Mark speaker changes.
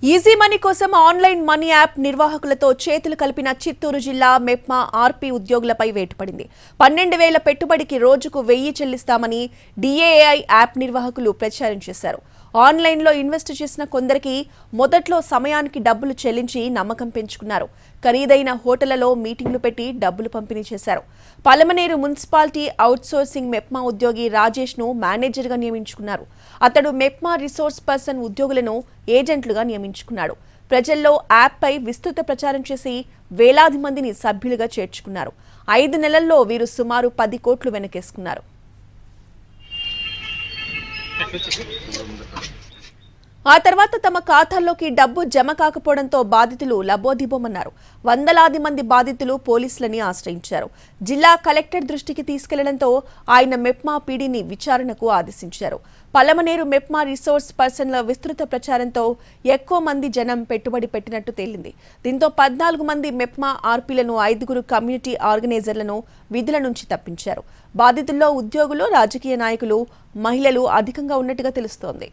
Speaker 1: Easy money కోసం online money app నిర్వాహకులతో చేతులు కలిపిన చిత్తూరు జిల్లా మెప్మా ఆర్పీ ఉద్యోగులపై వేటుపడింది. 12,000 పెట్టుబడికి రోజుకు 1000 చెల్లిస్తామని డిఏఐ యాప్ నిర్వాహకులు ప్రచారం చేశారు. ఆన్లైన్లో ఇన్వెస్ట్ చేసిన కొందరికి మొదట్లో సమయానికి డబ్బులు చెల్లించి నమ్మకం పెంచుకున్నారు. ఖరీదైన హోటళ్లలో మీటింగ్లు పెట్టి డబ్బులు పంపిణీ చేశారు. పలమనేరు మున్సిపాలిటీ అవుట్సోర్సింగ్ మెప్మా ఉద్యోగి రాజేష్ ను మేనేజర్గా నియమించుకున్నారు. అతడు మెప్మా రిసోర్స్ పర్సన్ ఉద్యోగులను ఏజెంట్లుగా నియమించుకున్నాడు. ప్రజల్లో యాప్పై విస్తృత ప్రచారం చేసి వేలాది మందిని సభ్యులుగా చేర్చుకున్నారు. 5 నెలల్లో వీరు సుమారు 10 కోట్లు వెనకేసుకున్నారు. ఆ తర్వాత తమ ఖాతాల్లోకి డబ్బు జమ కాకపోవడంతో బాధితులు లబోదిబోమన్నారు. వందలాది మంది బాధితులు పోలీసులని ఆశ్రయించారు. జిల్లా కలెక్టర్ దృష్టికి తీసుకెళ్లడంతో ఆయన మెప్మా పీడీని విచారణకు ఆదేశించారు. పలమనేరు మెప్మా రిసోర్స్ పర్సన్ల విస్తృత ప్రచారంతో ఎక్కువ మంది జనం పెట్టుబడి పెట్టినట్టు తేలింది. దీంతో 14 మంది మెప్మా ఆర్పీలను 5 కమ్యూనిటీ ఆర్గనైజర్లను విధుల నుంచి తప్పించారు. బాధితుల్లో ఉద్యోగులు, రాజకీయ నాయకులు, మహిళలు అధికంగా ఉన్నట్టుగా తెలుస్తోంది.